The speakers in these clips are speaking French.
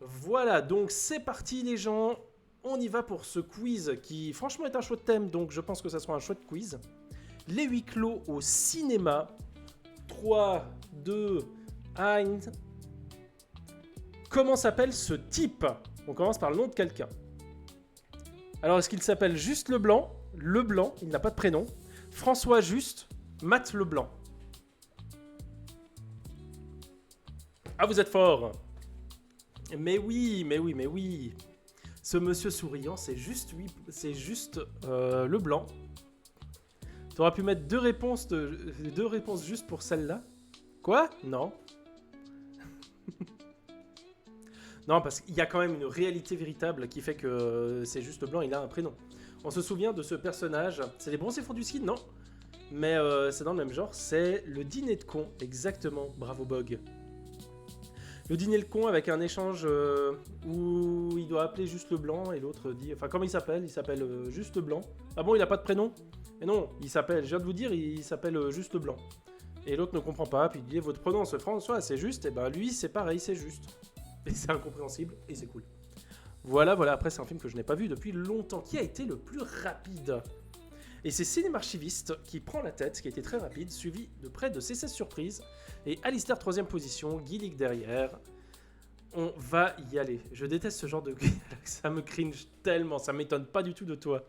Voilà, donc c'est parti les gens. On y va pour ce quiz qui franchement est un chouette thème, donc je pense que ça sera un chouette quiz. Les huis clos au cinéma. 3, 2, 1. Comment s'appelle ce type? On commence par le nom de quelqu'un. Alors est-ce qu'il s'appelle Juste Leblanc? Leblanc, il n'a pas de prénom. François Juste, Matt Leblanc. Ah, vous êtes fort. Mais oui, mais oui, mais oui. Ce monsieur souriant, c'est juste, oui, c'est juste Leblanc. Tu auras pu mettre deux réponses juste pour celle-là. Quoi? Non. Non, parce qu'il y a quand même une réalité véritable qui fait que c'est juste Leblanc, il a un prénom. On se souvient de ce personnage. C'est les bronzés font du ski? Non. Mais c'est dans le même genre. C'est le dîner de con. Exactement. Bravo Bog. Le dîner le con avec un échange où il doit appeler Juste Leblanc et l'autre dit... Enfin, comment il s'appelle? Il s'appelle Juste Leblanc. Ah bon, il n'a pas de prénom? Mais non, il s'appelle... Je viens de vous dire, il s'appelle Juste Leblanc. Et l'autre ne comprend pas, puis il dit, votre prénom, c'est François, c'est juste. Et ben lui, c'est pareil, c'est juste. Et c'est incompréhensible, et c'est cool. Voilà, voilà. Après, c'est un film que je n'ai pas vu depuis longtemps. Qui a été le plus rapide? Et c'est Cinéma Archiviste qui prend la tête, qui a été très rapide, suivi de près de CC Surprise. Et Alistair, 3ème position, Guilic derrière. On va y aller. Je déteste ce genre de... Ça me cringe tellement, ça m'étonne pas du tout de toi.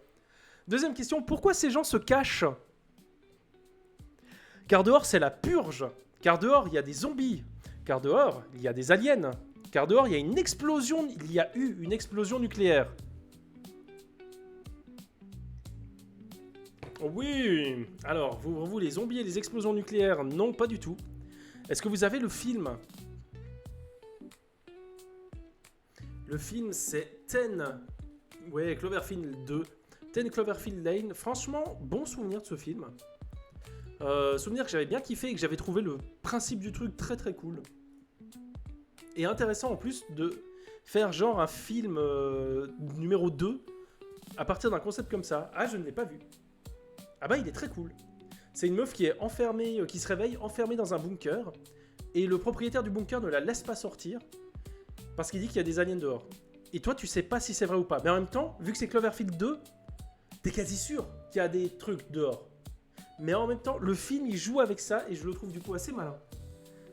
Deuxième question, pourquoi ces gens se cachent? Car dehors, c'est la purge. Car dehors, il y a des zombies. Car dehors, il y a des aliens. Car dehors, il y a une explosion... Il y a eu une explosion nucléaire. Oui. Alors, vous, les zombies et les explosions nucléaires, non, pas du tout. Est-ce que vous avez le film? Le film, c'est 10. Ouais, Cloverfield 2. 10 Cloverfield Lane. Franchement, bon souvenir de ce film. Souvenir que j'avais bien kiffé et que j'avais trouvé le principe du truc très très cool. Et intéressant en plus de faire genre un film numéro 2 à partir d'un concept comme ça. Ah, je ne l'ai pas vu. Ah bah, il est très cool. C'est une meuf qui est enfermée, qui se réveille enfermée dans un bunker. Et le propriétaire du bunker ne la laisse pas sortir. Parce qu'il dit qu'il y a des aliens dehors. Et toi, tu sais pas si c'est vrai ou pas. Mais en même temps, vu que c'est Cloverfield 2, t'es quasi sûr qu'il y a des trucs dehors. Mais en même temps, le film, il joue avec ça. Et je le trouve du coup assez malin.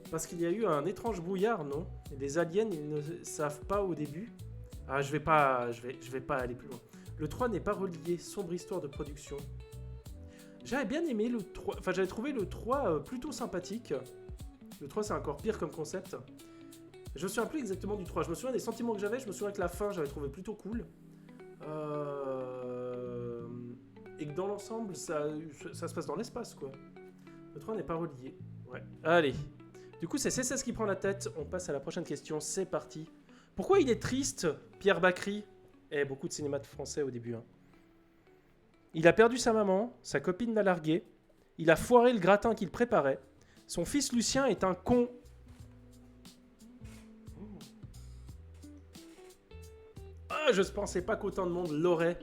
Parce qu'il y a eu un étrange brouillard, non? Et les aliens, ils ne savent pas au début. Ah, je vais pas aller plus loin. Le 3 n'est pas relié. Sombre histoire de production. J'avais bien aimé le 3. Enfin, j'avais trouvé le 3 plutôt sympathique. Le 3, c'est encore pire comme concept. Je me souviens plus exactement du 3. Je me souviens des sentiments que j'avais. Je me souviens que la fin, j'avais trouvé plutôt cool. Et que dans l'ensemble, ça se passe dans l'espace, quoi. Le 3 n'est pas relié. Ouais. Allez. Du coup, c'est CSS qui prend la tête. On passe à la prochaine question. C'est parti. Pourquoi il est triste, Pierre Bacry? Beaucoup de cinéma de français au début. Hein. Il a perdu sa maman. Sa copine l'a largué. Il a foiré le gratin qu'il préparait. Son fils Lucien est un con. Ah, je ne pensais pas qu'autant de monde l'aurait.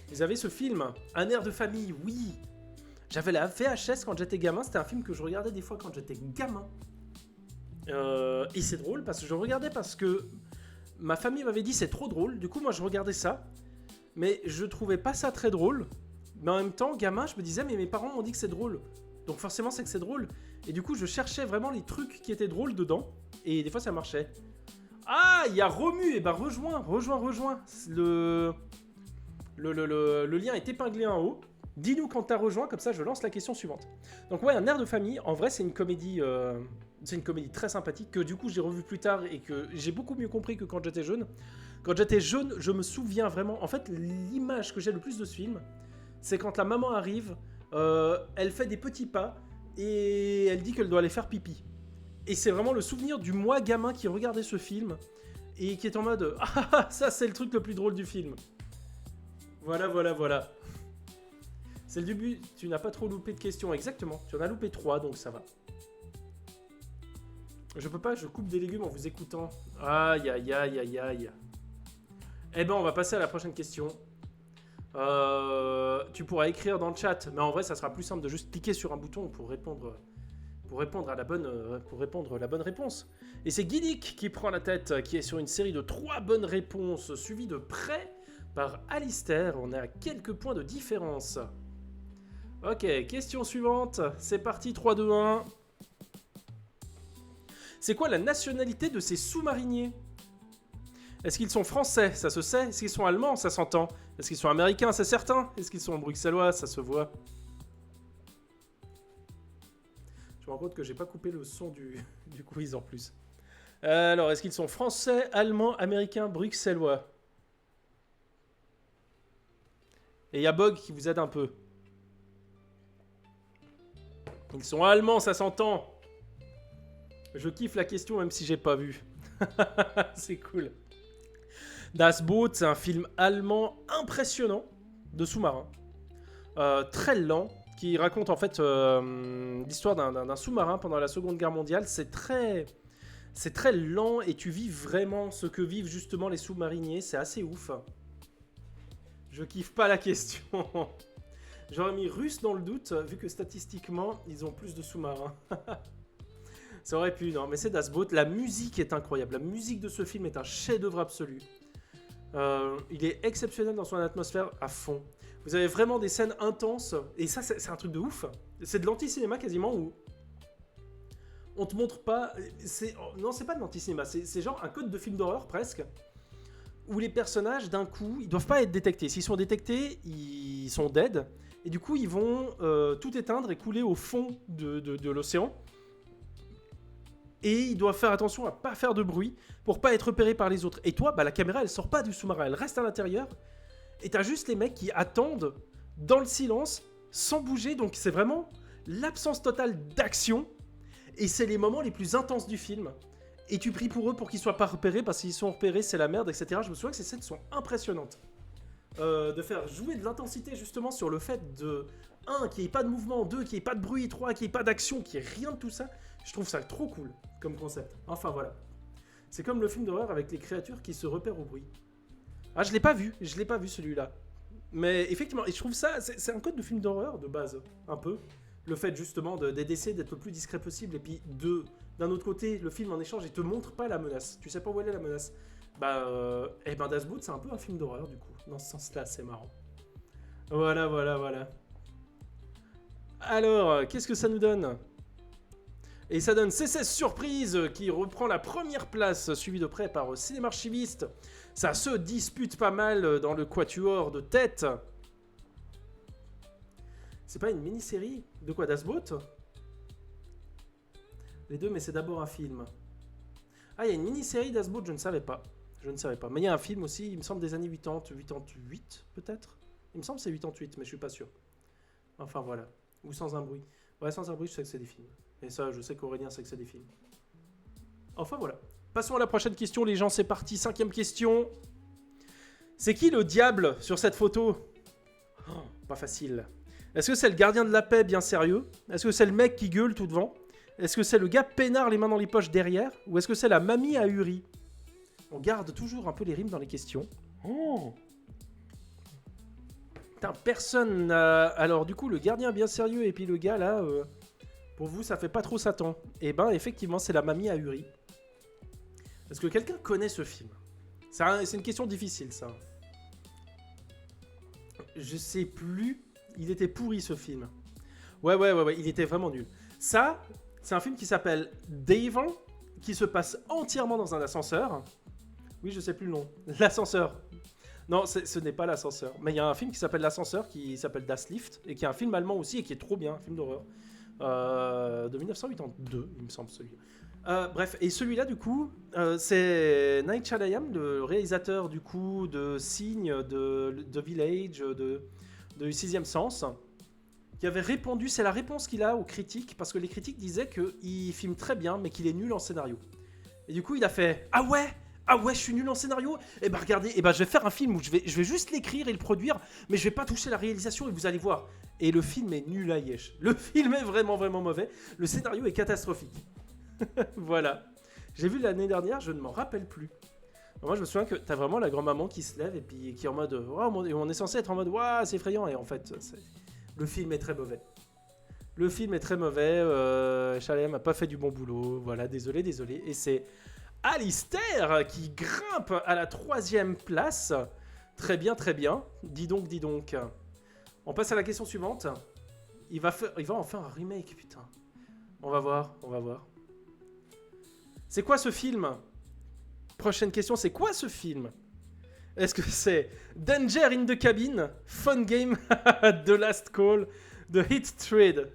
Vous avez ce film, Un air de famille, oui. J'avais la VHS quand j'étais gamin. C'était un film que je regardais des fois quand j'étais gamin. Et c'est drôle parce que je regardais parce que ma famille m'avait dit c'est trop drôle. Du coup, moi, je regardais ça. Mais je trouvais pas ça très drôle. Mais en même temps, gamin, je me disais mais mes parents m'ont dit que c'est drôle. Donc forcément, c'est que c'est drôle. Et du coup, je cherchais vraiment les trucs qui étaient drôles dedans. Et des fois, ça marchait. Ah, il y a Romu. Et ben, rejoins. Le lien est épinglé en haut. Dis-nous quand t'as rejoint, comme ça je lance la question suivante. Donc ouais, Un air de famille, en vrai c'est une comédie très sympathique que du coup j'ai revu plus tard et que j'ai beaucoup mieux compris que quand j'étais jeune. Quand j'étais jeune, je me souviens vraiment, en fait l'image que j'ai le plus de ce film, c'est quand la maman arrive, elle fait des petits pas et elle dit qu'elle doit aller faire pipi. Et c'est vraiment le souvenir du moi gamin qui regardait ce film et qui est en mode « Ah, ça c'est le truc le plus drôle du film ». Voilà. C'est le début, tu n'as pas trop loupé de questions. Exactement, tu en as loupé 3, donc ça va. Je peux pas, je coupe des légumes en vous écoutant. Aïe. Eh ben, on va passer à la prochaine question. Tu pourras écrire dans le chat, mais en vrai, ça sera plus simple de juste cliquer sur un bouton pour répondre pour répondre à la bonne réponse. Et c'est Guilic qui prend la tête, qui est sur une série de 3 bonnes réponses, suivi de près par Alistair. On est à quelques points de différence. Ok, question suivante. C'est parti, 3, 2, 1. C'est quoi la nationalité de ces sous-mariniers? Est-ce qu'ils sont français? Ça se sait. Est-ce qu'ils sont allemands? Ça s'entend. Est-ce qu'ils sont américains? C'est certain. Est-ce qu'ils sont bruxellois? Ça se voit. Je me rends compte que j'ai pas coupé le son du quiz en plus. Alors, est-ce qu'ils sont français, allemands, américains, bruxellois? Et il y a Bog qui vous aide un peu. Ils sont allemands, ça s'entend. Je kiffe la question même si j'ai pas vu. C'est cool. Das Boot, c'est un film allemand impressionnant de sous-marin. Très lent, qui raconte en fait l'histoire d'un sous-marin pendant la Seconde Guerre mondiale. C'est très lent et tu vis vraiment ce que vivent justement les sous-mariniers. C'est assez ouf. Je kiffe pas la question. J'aurais mis russe dans le doute, vu que statistiquement, ils ont plus de sous-marins. Ça aurait pu, non, mais c'est Das Boot. La musique est incroyable. La musique de ce film est un chef-d'œuvre absolu. Il est exceptionnel dans son atmosphère à fond. Vous avez vraiment des scènes intenses, et ça, c'est un truc de ouf. C'est de l'anti-cinéma quasiment, où on te montre pas... Non, c'est pas de l'anti-cinéma, c'est genre un code de film d'horreur, presque, où les personnages, d'un coup, ils doivent pas être détectés. S'ils sont détectés, ils sont dead, et du coup, ils vont tout éteindre et couler au fond de l'océan. Et ils doivent faire attention à pas faire de bruit pour pas être repérés par les autres. Et toi, bah, la caméra, elle sort pas du sous-marin, elle reste à l'intérieur. Et t'as juste les mecs qui attendent dans le silence, sans bouger. Donc c'est vraiment l'absence totale d'action. Et c'est les moments les plus intenses du film. Et tu pries pour eux pour qu'ils soient pas repérés, parce qu'ils sont repérés, c'est la merde, etc. Je me souviens que ces scènes sont impressionnantes. De faire jouer de l'intensité justement sur le fait de 1, qu'il n'y ait pas de mouvement, 2, qu'il n'y ait pas de bruit, 3, qu'il n'y ait pas d'action, qu'il n'y ait rien de tout ça. Je trouve ça trop cool comme concept. Enfin voilà. C'est comme le film d'horreur avec les créatures qui se repèrent au bruit. Ah, je l'ai pas vu celui-là. Mais effectivement, et je trouve ça, c'est un code de film d'horreur de base, un peu. Le fait justement d'essayer d'être le plus discret possible, et puis d'un autre côté, le film en échange, il te montre pas la menace. Tu sais pas où elle est la menace. Et ben Das Boot, c'est un peu un film d'horreur du coup. Dans ce sens-là, c'est marrant. Voilà. Alors, qu'est-ce que ça nous donne? Et ça donne CC Surprise qui reprend la première place, suivi de près par Cinéma Archiviste. Ça se dispute pas mal dans le quatuor de tête. C'est pas une mini-série? De quoi, Das Boot? Les deux, mais c'est d'abord un film. Ah, il y a une mini-série Das Boot, je ne savais pas. Mais il y a un film aussi, il me semble des années 80, 88 peut-être? Il me semble que c'est 88, mais je suis pas sûr. Enfin voilà. Ou Sans un bruit. Ouais, Sans un bruit, je sais que c'est des films. Et ça, je sais qu'Aurélien sait que c'est des films. Enfin voilà. Passons à la prochaine question, les gens, c'est parti. 5e question. C'est qui le diable sur cette photo? Pas facile. Est-ce que c'est le gardien de la paix bien sérieux? Est-ce que c'est le mec qui gueule tout devant? Est-ce que c'est le gars peinard les mains dans les poches derrière? Ou est-ce que c'est la mamie ahuri? On garde toujours un peu les rimes dans les questions. Putain, personne n'a... Alors du coup, le gardien bien sérieux et puis le gars là... Pour vous, ça fait pas trop Satan. Et ben, effectivement, c'est la mamie ahuri. Est-ce que quelqu'un connaît ce film? C'est une question difficile, ça. Je sais plus. Il était pourri, ce film. Ouais, il était vraiment nul. Ça, c'est un film qui s'appelle Devil, qui se passe entièrement dans un ascenseur. Oui, je sais plus le nom. L'ascenseur. Non, ce n'est pas l'ascenseur. Mais il y a un film qui s'appelle L'Ascenseur, qui s'appelle Das Lift, et qui est un film allemand aussi, et qui est trop bien, un film d'horreur. De 1982, il me semble, celui-là. Bref, et celui-là, du coup, c'est Night Shyamalan, le réalisateur, du coup, de Signe, de Village, de Sixième Sens, qui avait répondu, c'est la réponse qu'il a aux critiques, parce que les critiques disaient qu'il filme très bien, mais qu'il est nul en scénario. Et du coup, il a fait « Ah ouais, je suis nul en scénario. Et ben regardez, je vais faire un film où je vais juste l'écrire et le produire, mais je vais pas toucher la réalisation et vous allez voir. » Et le film est nul à Yesh. Le film est vraiment, vraiment mauvais. Le scénario est catastrophique. Voilà. J'ai vu l'année dernière, je ne m'en rappelle plus. Moi, je me souviens que t'as vraiment la grand-maman qui se lève et puis qui est en mode oh, on est censé être en mode waouh, c'est effrayant. Et en fait, le film est très mauvais. Le film est très mauvais. Shyamalan n'a pas fait du bon boulot. Voilà, désolé. Et c'est Alistair qui grimpe à la 3e place. Très bien. Dis donc. On passe à la question suivante. Il va en faire un remake, putain. On va voir. C'est quoi ce film? Prochaine question, c'est quoi ce film? Est-ce que c'est Danger in the Cabin, Fun Game, The Last Call, The Hit Trade?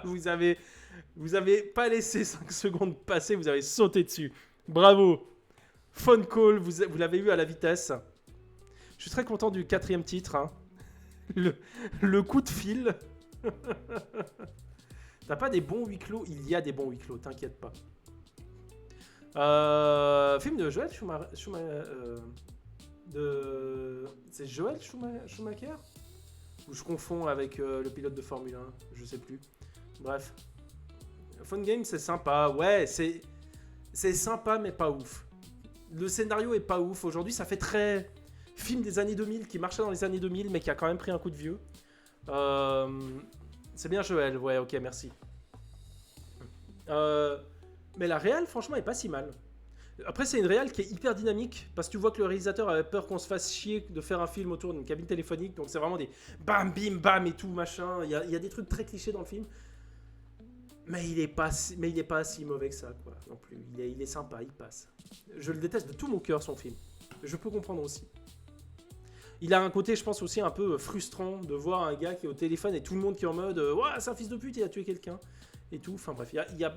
Vous avez pas laissé 5 secondes passer, vous avez sauté dessus. Bravo. Fun Call, vous l'avez eu à la vitesse. Je suis très content du 4e titre. Hein. Le coup de fil. T'as pas des bons huis clos? Il y a des bons huis clos, t'inquiète pas. Film de Joel Schumacher. C'est Joel Schumacher? Ou je confonds avec le pilote de Formule 1, je sais plus. Bref. Fun Game, c'est sympa. Ouais, c'est sympa, mais pas ouf. Le scénario est pas ouf. Aujourd'hui, ça fait très film des années 2000 qui marchait dans les années 2000, mais qui a quand même pris un coup de vieux. C'est bien Joël, ouais, ok, merci. Mais la réal, franchement, est pas si mal. Après, c'est une réal qui est hyper dynamique, parce que tu vois que le réalisateur avait peur qu'on se fasse chier de faire un film autour d'une cabine téléphonique, donc c'est vraiment des bam, bim, bam et tout, machin. Il y a des trucs très clichés dans le film. Mais il est pas si mauvais que ça, quoi, non plus. Il est sympa, il passe. Je le déteste de tout mon cœur, son film. Je peux comprendre aussi. Il a un côté, je pense, aussi un peu frustrant de voir un gars qui est au téléphone et tout le monde qui est en mode ouais, c'est un fils de pute, il a tué quelqu'un. Et tout, enfin bref,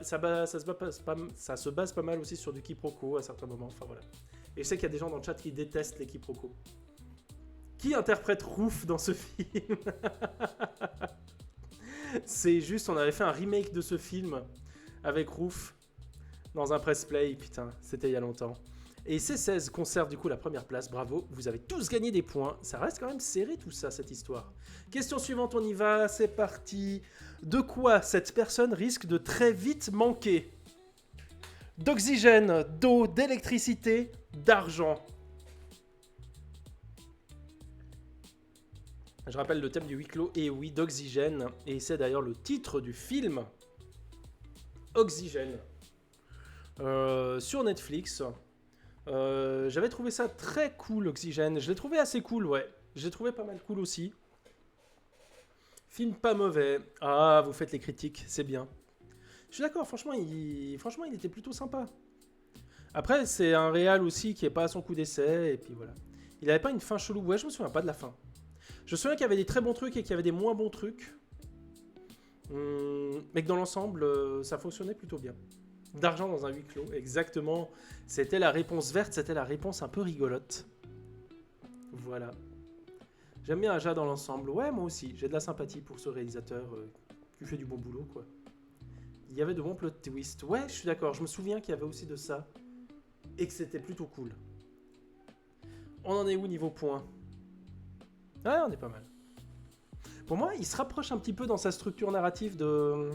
ça se base pas mal aussi sur du quiproquo à certains moments, enfin voilà. Et je sais qu'il y a des gens dans le chat qui détestent les quiproquos. Qui interprète Roof dans ce film? C'est juste, on avait fait un remake de ce film avec Roof dans un press play, putain, c'était il y a longtemps. Et C16 conserve du coup la première place, bravo, vous avez tous gagné des points. Ça reste quand même serré tout ça, cette histoire. Question suivante, on y va, c'est parti. De quoi cette personne risque de très vite manquer? D'oxygène, d'eau, d'électricité, d'argent. Je rappelle le thème du huis clos, et oui, d'oxygène. Et c'est d'ailleurs le titre du film. Oxygène. Sur Netflix. J'avais trouvé ça très cool, Oxygène. Je l'ai trouvé assez cool, ouais. Je l'ai trouvé pas mal cool aussi. Film pas mauvais. Ah, vous faites les critiques, c'est bien. Je suis d'accord, franchement, il était plutôt sympa. Après, c'est un réal aussi qui est pas à son coup d'essai, et puis voilà. Il avait pas une fin chelou. Ouais, je me souviens pas de la fin. Je me souviens qu'il y avait des très bons trucs et qu'il y avait des moins bons trucs. Mais que dans l'ensemble, ça fonctionnait plutôt bien. D'argent dans un huis clos, exactement. C'était la réponse verte, c'était la réponse un peu rigolote. Voilà. J'aime bien Aja dans l'ensemble. Ouais, moi aussi. J'ai de la sympathie pour ce réalisateur qui fait du bon boulot, quoi. Il y avait de bons plot twists. Ouais, je suis d'accord. Je me souviens qu'il y avait aussi de ça. Et que c'était plutôt cool. On en est où niveau points? Ouais, on est pas mal. Pour moi, il se rapproche un petit peu dans sa structure narrative de...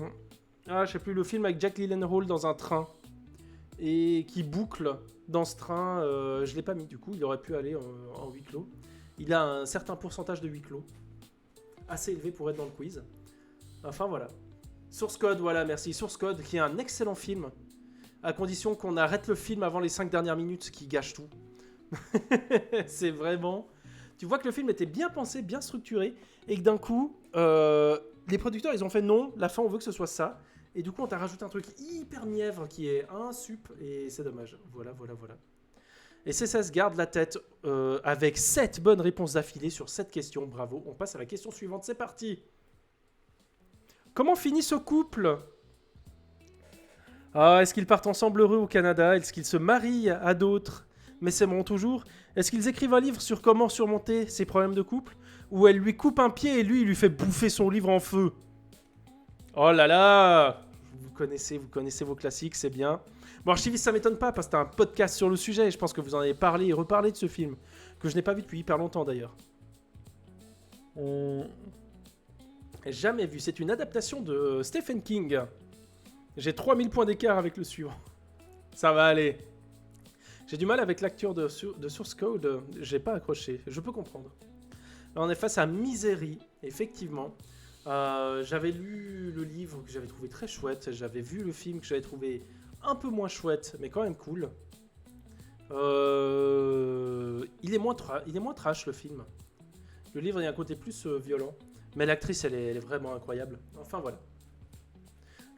Ah, je sais plus, le film avec Jack Gyllenhaal dans un train. Et qui boucle dans ce train. Je l'ai pas mis du coup, il aurait pu aller en huis clos. Il a un certain pourcentage de huis clos. Assez élevé pour être dans le quiz. Enfin voilà. Source Code, voilà, merci. Source Code, qui est un excellent film. À condition qu'on arrête le film avant les 5 dernières minutes, qui gâche tout. C'est vraiment... Tu vois que le film était bien pensé, bien structuré, et que d'un coup, les producteurs, ils ont fait non, la fin, on veut que ce soit ça. Et du coup, on t'a rajouté un truc hyper mièvre qui est un sup, et c'est dommage. Voilà. Et C16 garde la tête avec 7 bonnes réponses d'affilée sur 7 questions. Bravo. On passe à la question suivante. C'est parti. Comment finit ce couple? Est-ce qu'ils partent ensemble heureux au Canada? Est-ce qu'ils se marient à d'autres mais s'aimeront toujours? Est-ce qu'ils écrivent un livre sur comment surmonter ses problèmes de couple? Ou elle lui coupe un pied et lui, il lui fait bouffer son livre en feu? Oh là là! Vous connaissez vos classiques, c'est bien. Bon, Archiviste, ça m'étonne pas, parce que t'as un podcast sur le sujet, et je pense que vous en avez parlé et reparlé de ce film, que je n'ai pas vu depuis hyper longtemps d'ailleurs. Jamais vu, c'est une adaptation de Stephen King. J'ai 3000 points d'écart avec le suivant. Ça va aller. J'ai du mal avec l'acteur de Source Code, j'ai pas accroché, je peux comprendre. Là, on est face à Misery, effectivement. J'avais lu le livre que j'avais trouvé très chouette. J'avais vu le film que j'avais trouvé un peu moins chouette, mais quand même cool. Il est moins trash le film. Le livre, il y a un côté plus violent. Mais l'actrice, elle est vraiment incroyable. Enfin voilà.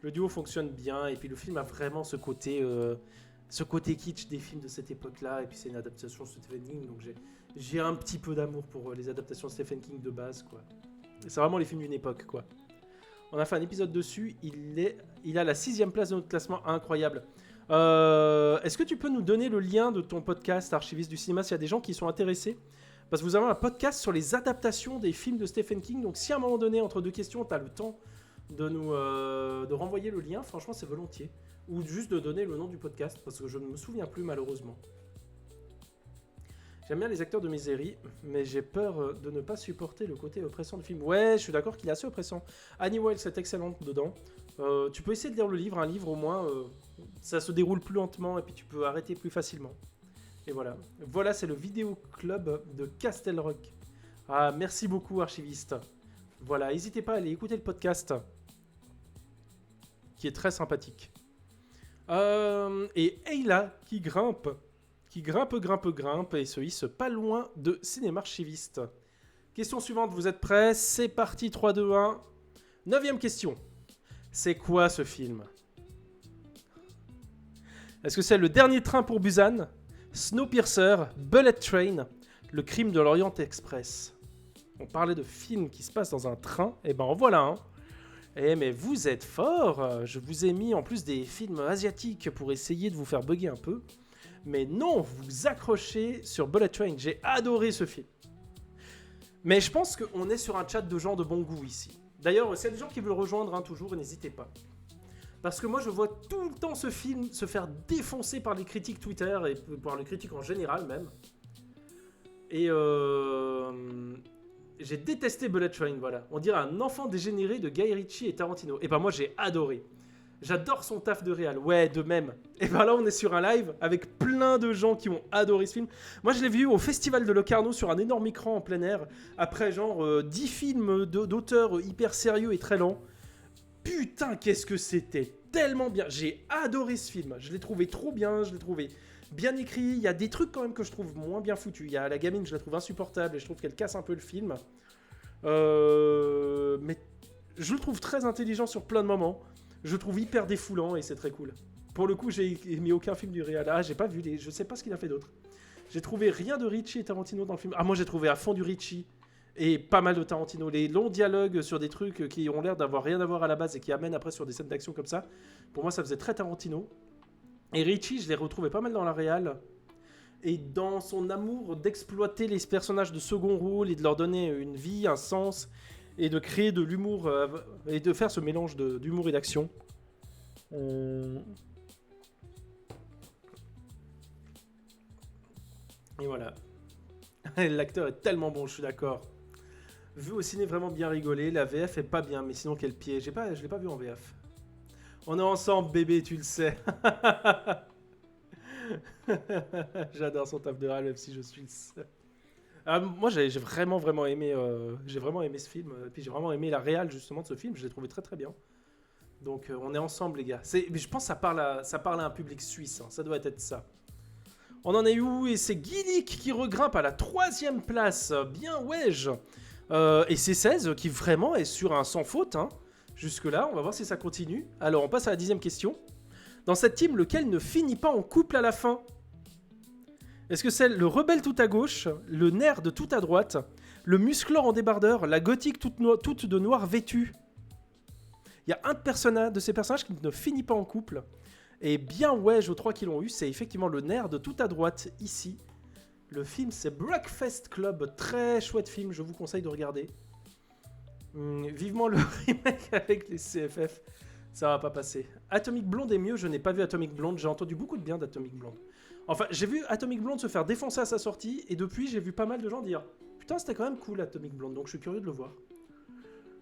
Le duo fonctionne bien. Et puis le film a vraiment ce côté kitsch des films de cette époque-là. Et puis c'est une adaptation de Stephen King. Donc j'ai un petit peu d'amour pour les adaptations de Stephen King de base, quoi. C'est vraiment les films d'une époque, quoi. On a fait un épisode dessus. Il a la 6ème place de notre classement. Incroyable. Est-ce que tu peux nous donner le lien de ton podcast Archiviste du cinéma s'il y a des gens qui sont intéressés? Parce que vous avez un podcast sur les adaptations des films de Stephen King. Donc si à un moment donné, entre deux questions, tu as le temps de renvoyer le lien, franchement, c'est volontiers. Ou juste de donner le nom du podcast, parce que je ne me souviens plus malheureusement. J'aime bien les acteurs de mes séries, mais j'ai peur de ne pas supporter le côté oppressant du film. Ouais, je suis d'accord qu'il est assez oppressant. Annie Wells est excellente dedans. Tu peux essayer de lire le livre. Un livre, au moins, ça se déroule plus lentement et puis tu peux arrêter plus facilement. Et voilà. Voilà, c'est le vidéo club de Castelrock. Ah, merci beaucoup, archiviste. Voilà, n'hésitez pas à aller écouter le podcast, qui est très sympathique. Et Ayla, qui grimpe, et se hisse pas loin de Cinéma Archiviste. Question suivante, vous êtes prêts? C'est parti, 3, 2, 1. 9ème question. C'est quoi ce film? Est-ce que c'est Le Dernier Train pour Busan, Snowpiercer, Bullet Train, Le Crime de l'Orient Express? On parlait de films qui se passent dans un train, et ben en voilà un. Eh mais vous êtes fort. Je vous ai mis en plus des films asiatiques pour essayer de vous faire bugger un peu. Mais non, vous accrochez sur Bullet Train. J'ai adoré ce film. Mais je pense qu'on est sur un chat de gens de bon goût ici. D'ailleurs, s'il y a des gens qui veulent rejoindre, hein, toujours, n'hésitez pas. Parce que moi, je vois tout le temps ce film se faire défoncer par les critiques Twitter et par les critiques en général même. Et j'ai détesté Bullet Train, voilà. On dirait un enfant dégénéré de Guy Ritchie et Tarantino. Et ben moi, j'ai adoré. J'adore son taf de réal. Ouais, de même. Et ben là, on est sur un live avec plein de gens qui ont adoré ce film. Moi, je l'ai vu au Festival de Locarno sur un énorme écran en plein air. Après, genre, 10 films d'auteurs hyper sérieux et très lents. Putain, qu'est-ce que c'était tellement bien. J'ai adoré ce film. Je l'ai trouvé trop bien. Je l'ai trouvé bien écrit. Il y a des trucs quand même que je trouve moins bien foutus. Il y a la gamine, je la trouve insupportable et je trouve qu'elle casse un peu le film. Mais je le trouve très intelligent sur plein de moments. Je le trouve hyper défoulant et c'est très cool. Pour le coup, j'ai mis aucun film du réal. Ah, j'ai pas vu je sais pas ce qu'il a fait d'autre. J'ai trouvé rien de Ritchie et Tarantino dans le film. Ah, moi j'ai trouvé à fond du Ritchie et pas mal de Tarantino. Les longs dialogues sur des trucs qui ont l'air d'avoir rien à voir à la base et qui amènent après sur des scènes d'action comme ça. Pour moi, ça faisait très Tarantino. Et Ritchie, je l'ai retrouvé pas mal dans la réal. Et dans son amour d'exploiter les personnages de second rôle et de leur donner une vie, un sens, et de créer de l'humour, et de faire ce mélange d'humour et d'action. Et voilà. L'acteur est tellement bon, je suis d'accord. Vu au ciné, vraiment bien rigolé. La VF est pas bien, mais sinon quel pied. Je l'ai pas vu en VF. On est ensemble, bébé, tu le sais. J'adore son taf de râle, même si je suis le seul. Moi, j'ai vraiment aimé ce film. Et puis j'ai vraiment aimé la réal justement de ce film. Je l'ai trouvé très très bien. Donc on est ensemble, les gars. Mais je pense que ça parle à un public suisse. Hein. Ça doit être ça. On en est où? Et c'est Guilic qui regrimpe à la 3ème place. Bien wesh. Et c'est 16 qui vraiment est sur un sans faute. Hein. Jusque-là, on va voir si ça continue. Alors on passe à la 10ème question. Dans cette team, lequel ne finit pas en couple à la fin? Est-ce que c'est le rebelle tout à gauche, le nerd tout à droite, le musclor en débardeur, la gothique toute de noir vêtue? Il y a un de ces personnages qui ne finit pas en couple. Et bien ouais, aux 3 qui l'ont eu, c'est effectivement le nerd tout à droite ici. Le film, c'est Breakfast Club. Très chouette film, je vous conseille de regarder. Vivement le remake avec les CFF. Ça va pas passer. Atomic Blonde est mieux, je n'ai pas vu Atomic Blonde. J'ai entendu beaucoup de bien d'Atomic Blonde. Enfin, j'ai vu Atomic Blonde se faire défoncer à sa sortie, et depuis, j'ai vu pas mal de gens dire « Putain, c'était quand même cool, Atomic Blonde », donc je suis curieux de le voir.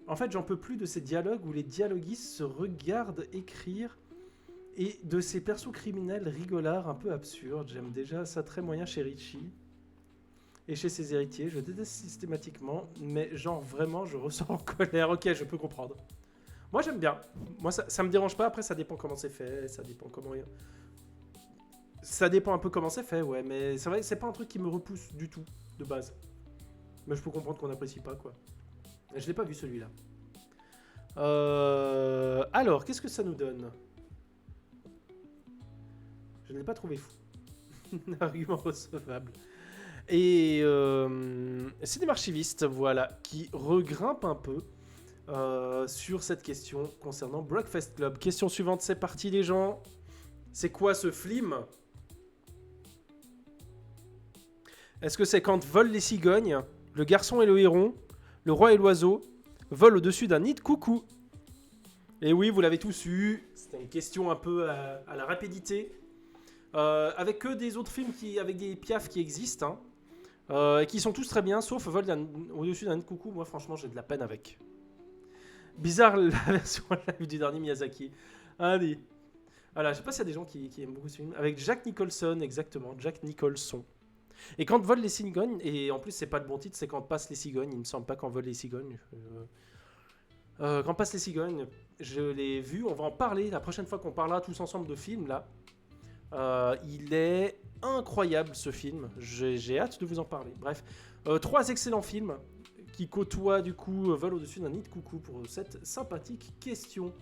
En fait, j'en peux plus de ces dialogues où les dialoguistes se regardent écrire, et de ces persos criminels rigolards un peu absurdes. J'aime déjà ça très moyen chez Ritchie. Et chez ses héritiers, je déteste systématiquement, mais genre vraiment, je ressens en colère. Ok, je peux comprendre. Moi, j'aime bien. Moi, ça me dérange pas. Après, ça dépend comment c'est fait. Ça dépend comment. Ça dépend un peu comment c'est fait, ouais. Mais c'est vrai que c'est pas un truc qui me repousse du tout, de base. Mais je peux comprendre qu'on n'apprécie pas, quoi. Je l'ai pas vu celui-là. Alors, qu'est-ce que ça nous donne? Je ne l'ai pas trouvé fou. Argument recevable. Et c'est des archivistes, voilà, qui regrimpent un peu sur cette question concernant Breakfast Club. Question suivante, c'est parti les gens. C'est quoi ce film? Est-ce que c'est quand volent les cigognes, le garçon et le héron, le roi et l'oiseau, volent au-dessus d'un nid de coucou? Et oui, vous l'avez tous eu. C'était une question un peu à la rapidité. Avec que des autres films avec des piafs qui existent, hein, et qui sont tous très bien, sauf Vol au-dessus d'un nid de coucou. Moi, franchement, j'ai de la peine avec. Bizarre la version live du dernier Miyazaki. Allez. Voilà, je sais pas s'il y a des gens qui aiment beaucoup ce film. Avec Jack Nicholson, exactement. Jack Nicholson. Et quand volent les cigognes, et en plus, c'est pas le bon titre, c'est quand passent les cigognes. Il me semble pas quand volent les cigognes. Quand passent les cigognes, je l'ai vu. On va en parler la prochaine fois qu'on parlera tous ensemble de films, là. Il est incroyable ce film, j'ai hâte de vous en parler. Bref, 3 excellents films qui côtoient du coup Vol au-dessus d'un nid de coucou pour cette sympathique question.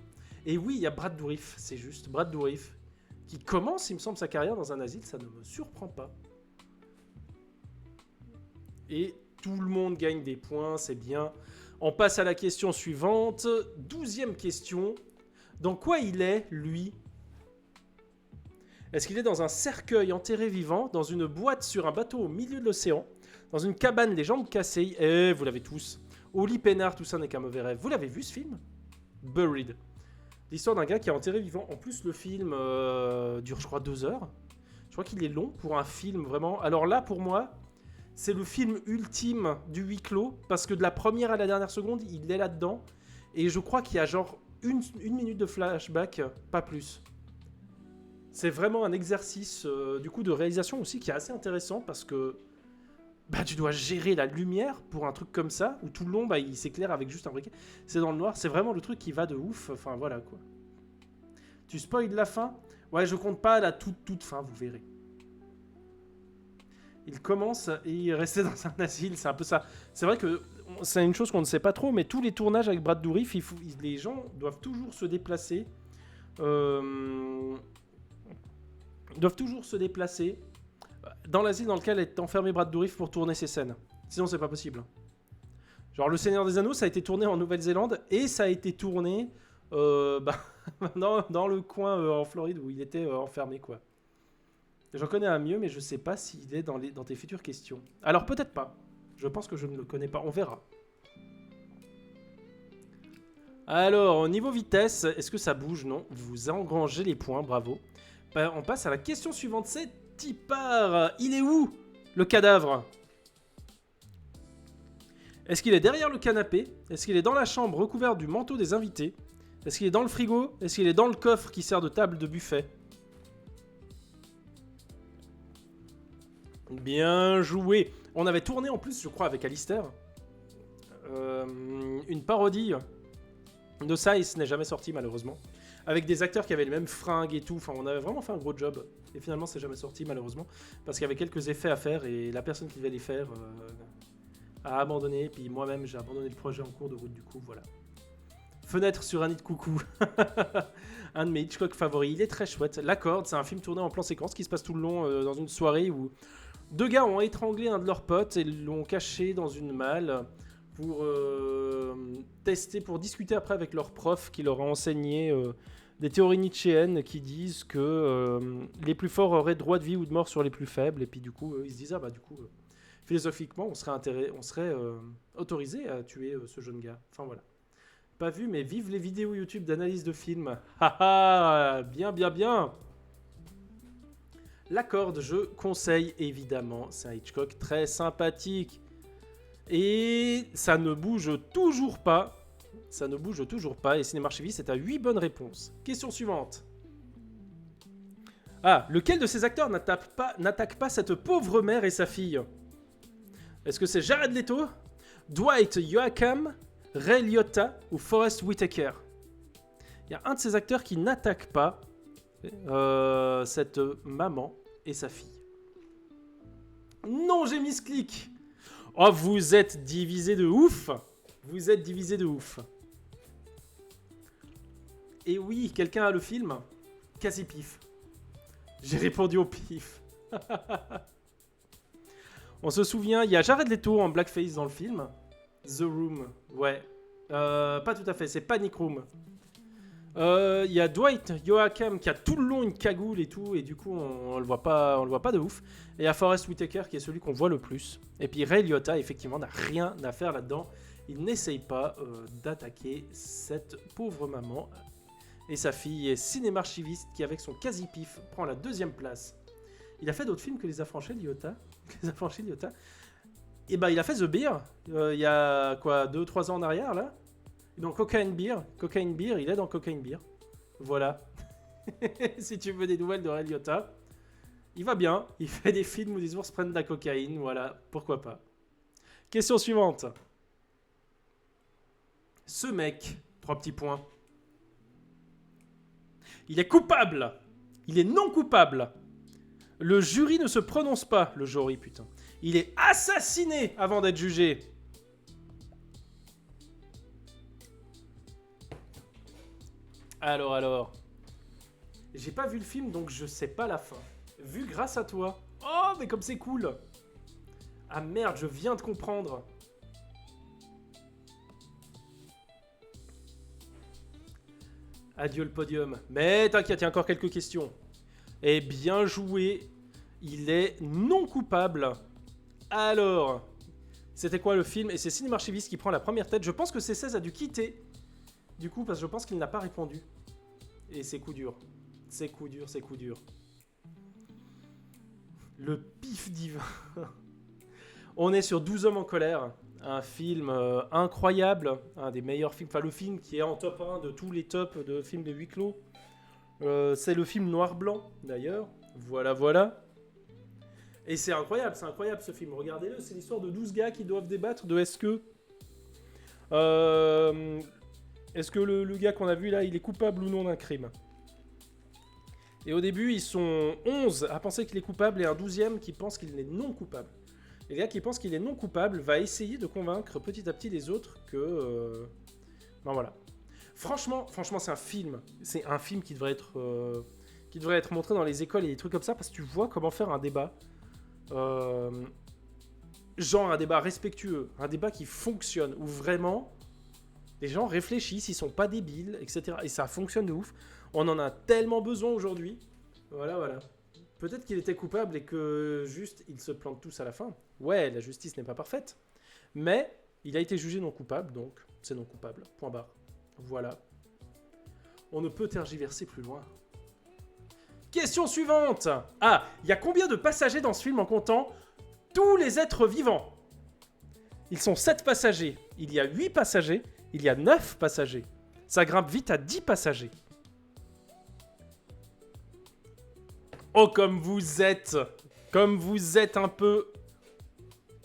Et oui, il y a Brad Dourif, c'est juste, Brad Dourif, qui commence, il me semble, sa carrière dans un asile, ça ne me surprend pas. Et tout le monde gagne des points, c'est bien. On passe à la question suivante, 12e question. Dans quoi il est, lui ? Est-ce qu'il est dans un cercueil enterré vivant, dans une boîte sur un bateau au milieu de l'océan, dans une cabane les jambes cassées, et vous l'avez tous, au lit peinard, tout ça n'est qu'un mauvais rêve. Vous l'avez vu ce film ? Buried. L'histoire d'un gars qui est enterré vivant. En plus, le film dure, je crois, 2 heures. Je crois qu'il est long pour un film, vraiment. Alors là, pour moi, c'est le film ultime du huis clos, parce que de la première à la dernière seconde, il est là-dedans. Et je crois qu'il y a genre une minute de flashback, pas plus. C'est vraiment un exercice du coup de réalisation aussi qui est assez intéressant parce que tu dois gérer la lumière pour un truc comme ça où tout le long il s'éclaire avec juste un briquet. C'est dans le noir, c'est vraiment le truc qui va de ouf. Enfin voilà quoi. Tu spoil la fin? Ouais, je compte pas la toute fin, vous verrez. Il commence et il restait dans un asile, c'est un peu ça. C'est vrai que c'est une chose qu'on ne sait pas trop, mais tous les tournages avec Brad Dourif, les gens doivent toujours se déplacer. Doivent toujours se déplacer dans l'asile dans lequel est enfermé Brad Dourif pour tourner ses scènes. Sinon, c'est pas possible. Genre, Le Seigneur des Anneaux, ça a été tourné en Nouvelle-Zélande et ça a été tourné dans le coin en Floride où il était enfermé, quoi. J'en connais un mieux, mais je sais pas s'il est dans tes futures questions. Alors, peut-être pas. Je pense que je ne le connais pas. On verra. Alors, au niveau vitesse, est-ce que ça bouge? Non. Vous engrangez les points, bravo. On passe à la question suivante, c'est Tipar. Il est où, le cadavre? Est-ce qu'il est derrière le canapé? Est-ce qu'il est dans la chambre recouverte du manteau des invités? Est-ce qu'il est dans le frigo? Est-ce qu'il est dans le coffre qui sert de table de buffet? Bien joué. On avait tourné en plus, je crois, avec Alistair, une parodie de ça, et ce n'est jamais sorti malheureusement. Avec des acteurs qui avaient les mêmes fringues et tout. Enfin, on avait vraiment fait un gros job. Et finalement, c'est jamais sorti, malheureusement. Parce qu'il y avait quelques effets à faire et la personne qui devait les faire a abandonné. Puis moi-même, j'ai abandonné le projet en cours de route, du coup, voilà. Fenêtre sur un nid de coucou. Un de mes Hitchcock favoris. Il est très chouette. La Corde, c'est un film tourné en plan séquence qui se passe tout le long dans une soirée où 2 gars ont étranglé un de leurs potes et l'ont caché dans une malle pour tester, pour discuter après avec leur prof qui leur a enseigné des théories nietzschéennes qui disent que les plus forts auraient droit de vie ou de mort sur les plus faibles. Et puis du coup, ils se disent, philosophiquement, on serait autorisé à tuer ce jeune gars. Enfin voilà. Pas vu, mais vive les vidéos YouTube d'analyse de films. Haha, bien, bien, bien. La Corde, je conseille évidemment. C'est un Hitchcock très sympathique. Et ça ne bouge toujours pas. Ça ne bouge toujours pas. Et Cinéma Archiviste est à 8 bonnes réponses. Question suivante. Ah, lequel de ces acteurs n'attaque pas cette pauvre mère et sa fille? Est-ce que c'est Jared Leto, Dwight Yoakam, Ray Liotta ou Forest Whitaker? Il y a un de ces acteurs qui n'attaque pas cette maman et sa fille. Non, j'ai mis ce clic. Oh, vous êtes divisés de ouf. Vous êtes divisés de ouf. Et oui, quelqu'un a le film? Quasi pif. J'ai répondu au pif. On se souvient, il y a Jared Leto en blackface dans le film. The Room, ouais. Pas tout à fait, c'est Panic Room. Il y a Dwight Yoakam qui a tout le long une cagoule et tout, et du coup on le voit pas de ouf. Et il y a Forest Whitaker qui est celui qu'on voit le plus. Et puis Ray Liotta effectivement n'a rien à faire là-dedans. Il n'essaye pas d'attaquer cette pauvre maman et sa fille est cinéma-archiviste qui avec son quasi-pif prend la 2e place. Il a fait d'autres films que Les Affranchis Liotta. Et bah il a fait The Beer il y a quoi 2-3 ans en arrière là. Donc Cocaine Beer, il est dans Cocaine Beer. Voilà. Si tu veux des nouvelles de Ray Liotta, il va bien, il fait des films où des ours prennent de la cocaïne, voilà, pourquoi pas. Question suivante. Ce mec, 3 petits points. Il est coupable. Il est non coupable. Le jury ne se prononce pas. Le jury, putain. Il est assassiné avant d'être jugé. Alors. J'ai pas vu le film, donc je sais pas la fin. Vu grâce à toi. Oh, mais comme c'est cool. Ah merde, je viens de comprendre. Adieu le podium. Mais t'inquiète, il y a encore quelques questions. Et bien joué. Il est non coupable. Alors, c'était quoi le film? Et c'est Cinéma Archiviste qui prend la première tête. Je pense que C16 a dû quitter. Du coup, parce que je pense qu'il n'a pas répondu. Et c'est coup dur. C'est coup dur. Le pif divin. On est sur 12 hommes en colère. Un film incroyable. Un des meilleurs films. Enfin, le film qui est en top 1 de tous les tops de films de huis clos. C'est le film noir-blanc, d'ailleurs. Voilà. Et c'est incroyable ce film. Regardez-le, c'est l'histoire de 12 gars qui doivent débattre de est-ce que le gars qu'on a vu là, il est coupable ou non d'un crime. Et au début, ils sont 11 à penser qu'il est coupable et un 12e qui pense qu'il est non coupable. Et le gars qui pense qu'il est non coupable va essayer de convaincre petit à petit les autres que... Ben voilà. Franchement, c'est un film. C'est un film qui devrait être montré dans les écoles et des trucs comme ça parce que tu vois comment faire un débat. Genre un débat respectueux, un débat qui fonctionne, où vraiment les gens réfléchissent, ils sont pas débiles, etc. Et ça fonctionne de ouf. On en a tellement besoin aujourd'hui. Voilà. Peut-être qu'il était coupable et que juste ils se plantent tous à la fin. Ouais, la justice n'est pas parfaite. Mais il a été jugé non coupable, donc c'est non coupable. Point barre. Voilà. On ne peut tergiverser plus loin. Question suivante. Ah, il y a combien de passagers dans ce film en comptant tous les êtres vivants? Ils sont 7 passagers. Il y a 8 passagers. Il y a 9 passagers. Ça grimpe vite à 10 passagers. Oh, comme vous êtes un peu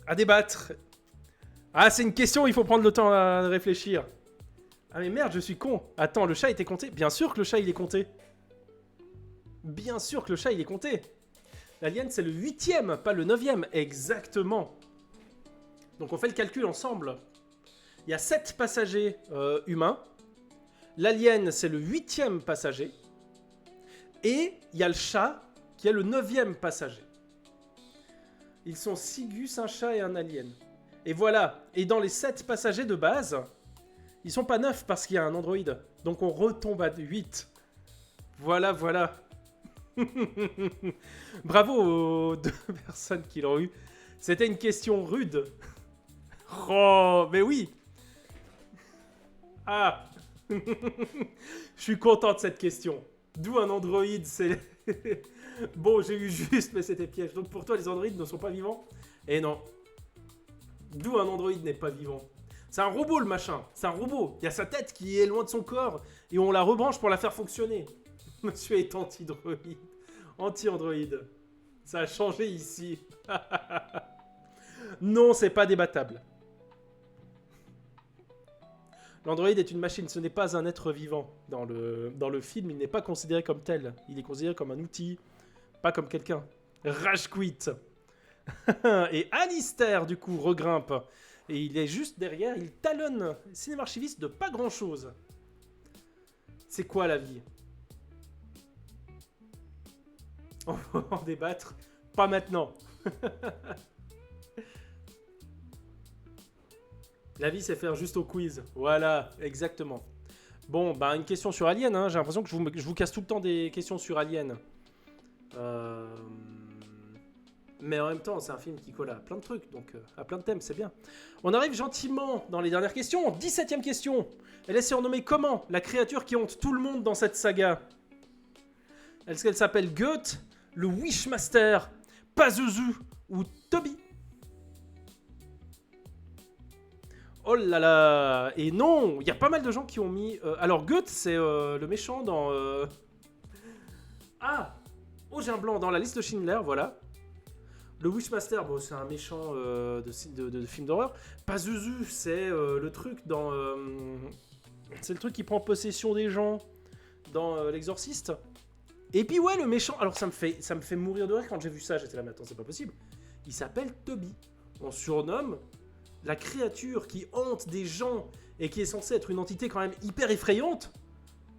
à débattre. Ah, c'est une question, il faut prendre le temps à réfléchir. Ah mais merde, je suis con. Attends, le chat était compté? Bien sûr que le chat il est compté. Bien sûr que le chat il est compté. L'alien c'est le 8e, pas le 9e. Exactement. Donc on fait le calcul ensemble. Il y a 7 passagers humains. L'alien c'est le 8e passager. Et il y a le chat qui est le 9e passager. Ils sont 6 gus, un chat et un alien. Et voilà. Et dans les 7 passagers de base, ils sont pas 9 parce qu'il y a un androïde. Donc on retombe à 8. Voilà. Bravo aux 2 personnes qui l'ont eu. C'était une question rude. Oh, mais oui. Ah. Je suis content de cette question. D'où un androïde, c'est... Bon, j'ai eu juste, mais c'était piège. Donc pour toi, les androïdes ne sont pas vivants? Eh non. D'où un androïde n'est pas vivant. C'est un robot, le machin. C'est un robot. Il y a sa tête qui est loin de son corps. Et on la rebranche pour la faire fonctionner. Monsieur est anti-androïde. Anti-androïde. Ça a changé ici. Non, c'est pas débattable. L'androïde est une machine, ce n'est pas un être vivant. Dans le film, il n'est pas considéré comme tel. Il est considéré comme un outil, pas comme quelqu'un. Rage quit. Et Alistair, du coup, regrimpe. Et il est juste derrière, il talonne Cinéma Archiviste de pas grand-chose. C'est quoi la vie? On va en débattre. Pas maintenant. La vie, c'est faire juste au quiz. Voilà, exactement. Bon, bah une question sur Alien. Hein. J'ai l'impression que je vous casse tout le temps des questions sur Alien. Mais en même temps, c'est un film qui colle à plein de trucs, donc à plein de thèmes, c'est bien. On arrive gentiment dans les dernières questions. 17ème question. Elle est surnommée comment, la créature qui hante tout le monde dans cette saga? Est-ce qu'elle s'appelle Goethe, le Wishmaster, Pazuzu ou Toby? Oh là là. Et non, il y a pas mal de gens qui ont mis... alors Goethe, c'est le méchant dans... Ah. Oh, j'ai un blanc dans la liste de Schindler, voilà. Le Wishmaster, bon, c'est un méchant de film d'horreur. Pazuzu, c'est le truc dans... c'est le truc qui prend possession des gens dans L'Exorciste. Et puis ouais, le méchant... Alors ça me fait mourir de rire quand j'ai vu ça. J'étais là, mais attends, c'est pas possible. Il s'appelle Toby. On surnomme la créature qui hante des gens et qui est censée être une entité quand même hyper effrayante,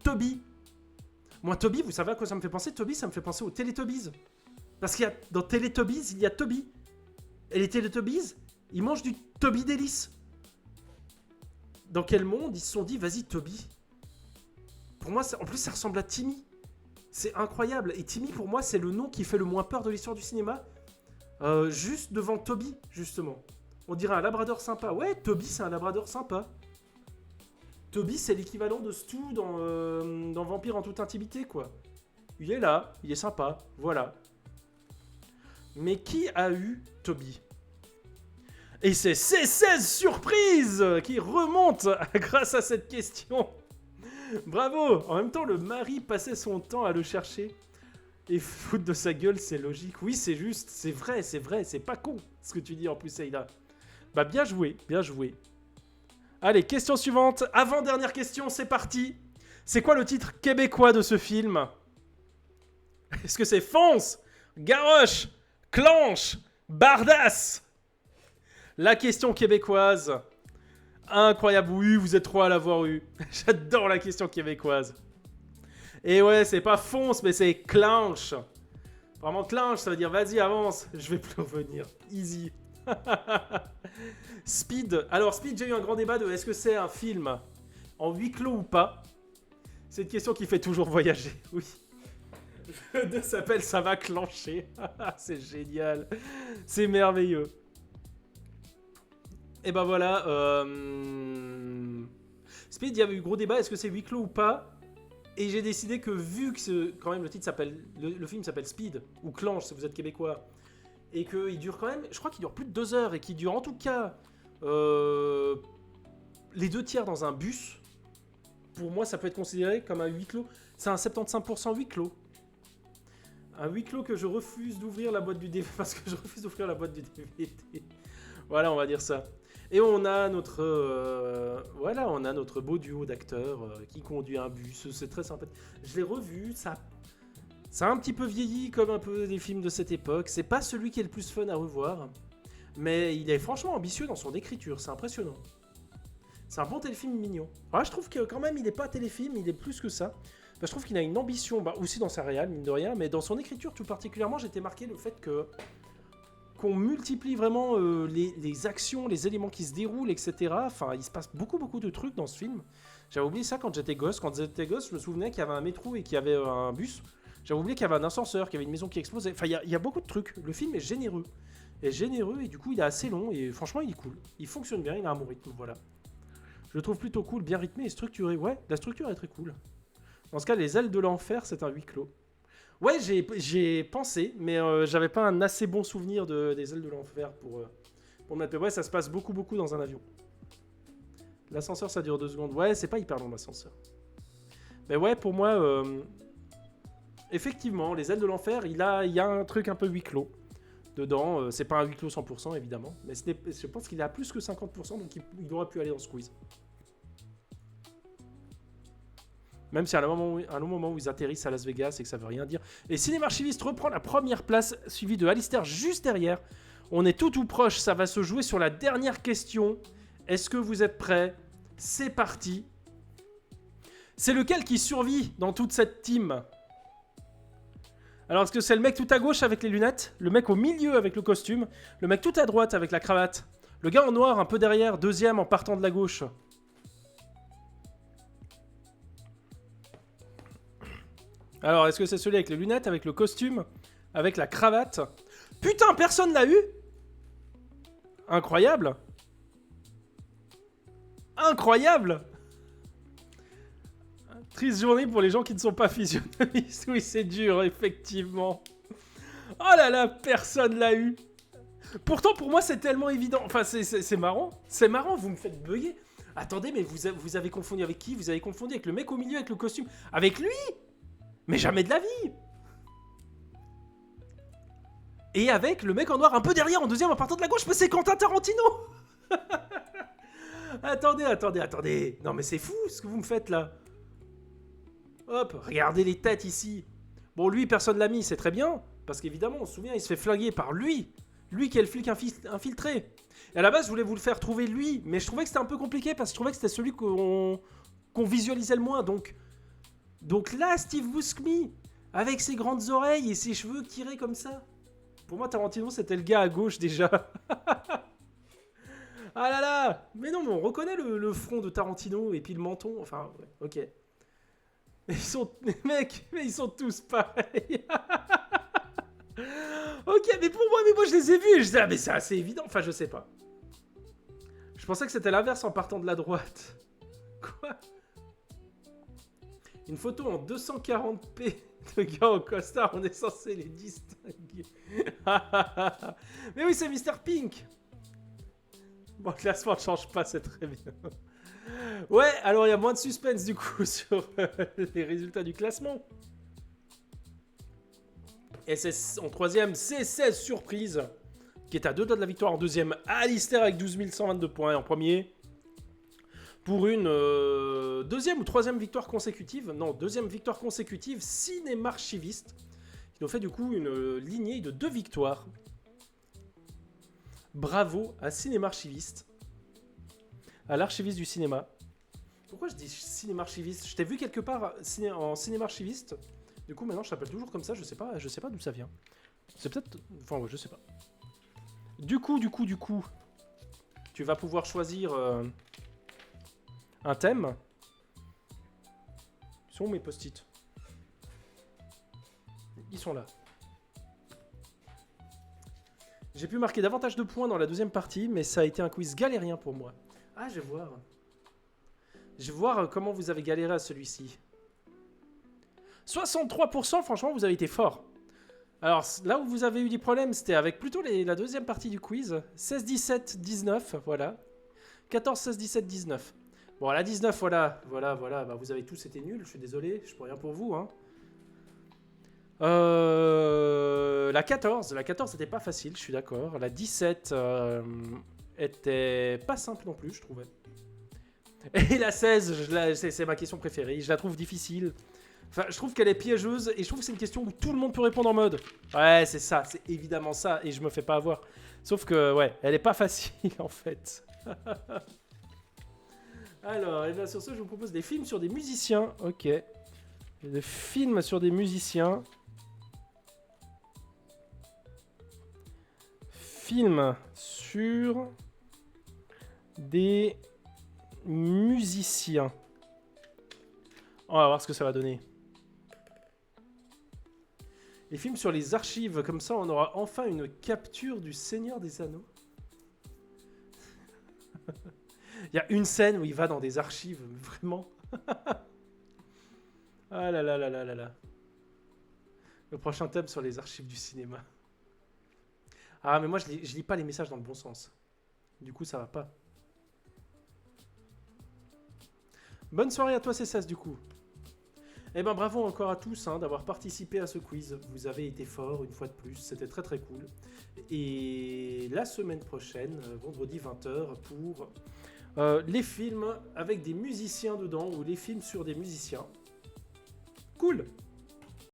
Toby. Moi, Toby, vous savez à quoi ça me fait penser? Toby, ça me fait penser aux Teletubbies. Parce qu'il y a, dans Teletubbies, il y a Toby. Et les Teletubbies, ils mangent du Toby délice. Dans quel monde ils se sont dit, vas-y, Toby? Pour moi, en plus, ça ressemble à Timmy. C'est incroyable. Et Timmy, pour moi, c'est le nom qui fait le moins peur de l'histoire du cinéma. Juste devant Toby, justement. On dirait un labrador sympa. Ouais, Toby, c'est un labrador sympa. Toby, c'est l'équivalent de Stu dans Vampire en toute intimité, quoi. Il est là, il est sympa, voilà. Mais qui a eu Toby? Et c'est C16 Surprise qui remonte grâce à cette question. Bravo. En même temps, le mari passait son temps à le chercher. Et foutre de sa gueule, c'est logique. Oui, c'est juste, c'est vrai, c'est pas con ce que tu dis en plus, Aïda. Bah bien joué, bien joué. Allez, question suivante. Avant-dernière question, c'est parti. C'est quoi le titre québécois de ce film? Est-ce que c'est Fonce, Garoche, Clanche, Bardasse? La question québécoise. Incroyable, oui, vous êtes trois à l'avoir eu. J'adore la question québécoise. Et ouais, c'est pas Fonce, mais c'est Clanche. Vraiment, Clanche, ça veut dire vas-y, avance. Je vais plus revenir. Easy. Speed. Alors, Speed, j'ai eu un grand débat de est-ce que c'est un film en huis clos ou pas? C'est une question qui fait toujours voyager. Oui. Le 2 s'appelle Ça va clencher. C'est génial. C'est merveilleux. Et ben voilà. Speed, il y avait eu gros débat. Est-ce que c'est huis clos ou pas? Et j'ai décidé que vu que quand même le titre s'appelle... Le film s'appelle Speed, ou Clanche si vous êtes québécois, et qu'il dure quand même... Je crois qu'il dure plus de 2 heures, et qu'il dure en tout cas les 2 tiers dans un bus. Pour moi, ça peut être considéré comme un huis clos. C'est un 75% huis clos. Un huis clos que je refuse d'ouvrir la boîte du DVD, parce que je refuse d'ouvrir la boîte du DVD. Voilà, on va dire ça. Et on a notre, voilà, on a notre beau duo d'acteurs qui conduit un bus. C'est très sympa. Je l'ai revu, ça a un petit peu vieilli comme un peu des films de cette époque. C'est pas celui qui est le plus fun à revoir, mais il est franchement ambitieux dans son écriture. C'est impressionnant. C'est un bon téléfilm mignon. Alors là, je trouve que quand même, il n'est pas téléfilm, il est plus que ça. Bah, je trouve qu'il a une ambition, bah, aussi dans sa réal, mine de rien, mais dans son écriture tout particulièrement, j'étais marqué le fait qu'on multiplie vraiment les actions, les éléments qui se déroulent, etc. Enfin, il se passe beaucoup de trucs dans ce film. J'avais oublié ça quand j'étais gosse. Quand j'étais gosse, je me souvenais qu'il y avait un métro et qu'il y avait un bus. J'avais oublié qu'il y avait un ascenseur, qu'il y avait une maison qui explosait. Enfin, il y a beaucoup de trucs. Le film est généreux. Et du coup, il est assez long. Et franchement, il est cool. Il fonctionne bien, il a un bon rythme, voilà. Je le trouve plutôt cool, bien rythmé et structuré. Ouais, la structure est très cool. Dans ce cas, Les Ailes de l'Enfer, c'est un huis clos. Ouais, j'ai pensé, mais j'avais pas un assez bon souvenir des Ailes de l'Enfer pour mettre. Ouais, ça se passe beaucoup dans un avion. L'ascenseur, ça dure 2 secondes. Ouais, c'est pas hyper long, l'ascenseur. Mais ouais, pour moi, effectivement, Les Ailes de l'Enfer, il y a un truc un peu huis clos dedans. C'est pas un huis clos 100% évidemment, mais je pense qu'il est à plus que 50%, donc il aurait pu aller dans ce quiz. Même si à un moment où ils atterrissent à Las Vegas et que ça veut rien dire. Et Cinéma Archiviste reprend la première place, suivi de Alistair juste derrière. On est tout proche, ça va se jouer sur la dernière question. Est-ce que vous êtes prêts? C'est parti. C'est lequel qui survit dans toute cette team? Alors, est-ce que c'est le mec tout à gauche avec les lunettes? Le mec au milieu avec le costume? Le mec tout à droite avec la cravate? Le gars en noir un peu derrière, deuxième en partant de la gauche? Alors, est-ce que c'est celui avec les lunettes, avec le costume, avec la cravate? Putain, personne l'a eu? Incroyable. Incroyable. Triste journée pour les gens qui ne sont pas physionomistes. Oui, c'est dur, effectivement. Oh là là, personne l'a eu. Pourtant, pour moi, c'est tellement évident. Enfin, c'est marrant. C'est marrant, vous me faites bugger. Attendez, mais vous avez confondu avec qui? Vous avez confondu avec le mec au milieu avec le costume? Avec lui? Mais jamais de la vie. Et avec le mec en noir un peu derrière, en deuxième, en partant de la gauche, mais c'est Quentin Tarantino. Attendez. Non mais c'est fou ce que vous me faites là. Hop, regardez les têtes ici. Bon, lui, personne l'a mis, c'est très bien. Parce qu'évidemment, on se souvient, il se fait flinguer par lui. Lui qui est le flic infiltré. Et à la base, je voulais vous le faire trouver lui. Mais je trouvais que c'était un peu compliqué parce que je trouvais que c'était celui qu'on visualisait le moins. Donc là, Steve Buscemi, avec ses grandes oreilles et ses cheveux tirés comme ça. Pour moi, Tarantino, c'était le gars à gauche déjà. Ah là là. Mais non, mais on reconnaît le front de Tarantino et puis le menton. Enfin, ouais, ok. Les mecs, mais ils sont tous pareils. Ok, mais moi je les ai vus et je disais, ah mais c'est assez évident. Enfin, je sais pas. Je pensais que c'était l'inverse en partant de la droite. Quoi? Une photo en 240p de gars au costard, on est censé les distinguer. Mais oui, c'est Mr. Pink. Bon, le classement ne change pas, c'est très bien. Ouais, alors il y a moins de suspense du coup sur les résultats du classement. Et c'est en troisième, c'est 16 surprises, qui est à 2 doigts de la victoire. En deuxième, Alistair avec 12 122 points. Et en premier, pour une deuxième ou troisième victoire consécutive, non, deuxième victoire consécutive, Cinéma Archiviste, qui nous fait du coup une lignée de 2 victoires. Bravo à Cinéma Archiviste, à l'archiviste du cinéma. Pourquoi je dis Cinéma Archiviste? Je t'ai vu quelque part en Cinéma Archiviste. Du coup, maintenant, je t'appelle toujours comme ça. Je sais pas d'où ça vient. C'est peut-être... Enfin, ouais, je sais pas. Du coup, tu vas pouvoir choisir un thème. Ils sont où mes post-it? Ils sont là. J'ai pu marquer davantage de points dans la deuxième partie, mais ça a été un quiz galérien pour moi. Ah, je vais voir. Je vais voir comment vous avez galéré à celui-ci. 63%, franchement, vous avez été fort. Alors, là où vous avez eu des problèmes, c'était avec plutôt la deuxième partie du quiz. 16, 17, 19, voilà. 14, 16, 17, 19. Bon, à la 19, voilà. Bah, vous avez tous été nuls, je suis désolé, je peux rien pour vous, hein. La 14 était pas facile, je suis d'accord. La 17 était pas simple non plus, je trouvais. Et la 16, c'est ma question préférée, je la trouve difficile. Enfin, je trouve qu'elle est piégeuse et je trouve que c'est une question où tout le monde peut répondre en mode ouais, c'est ça, c'est évidemment ça et je me fais pas avoir. Sauf que, ouais, elle est pas facile en fait. Alors, et bien sur ce, je vous propose des films sur des musiciens. Ok. Des films sur des musiciens. Films sur des musiciens. On va voir ce que ça va donner. Les films sur les archives, comme ça on aura enfin une capture du Seigneur des Anneaux. Il y a une scène où il va dans des archives, vraiment. Ah là là là là là là. Le prochain thème sur les archives du cinéma. Ah mais moi je lis pas les messages dans le bon sens. Du coup ça va pas. Bonne soirée à toi C16 du coup. Eh ben bravo encore à tous d'avoir participé à ce quiz. Vous avez été forts une fois de plus, c'était très très cool. Et la semaine prochaine, vendredi 20h, pour les films avec des musiciens dedans ou les films sur des musiciens. Cool!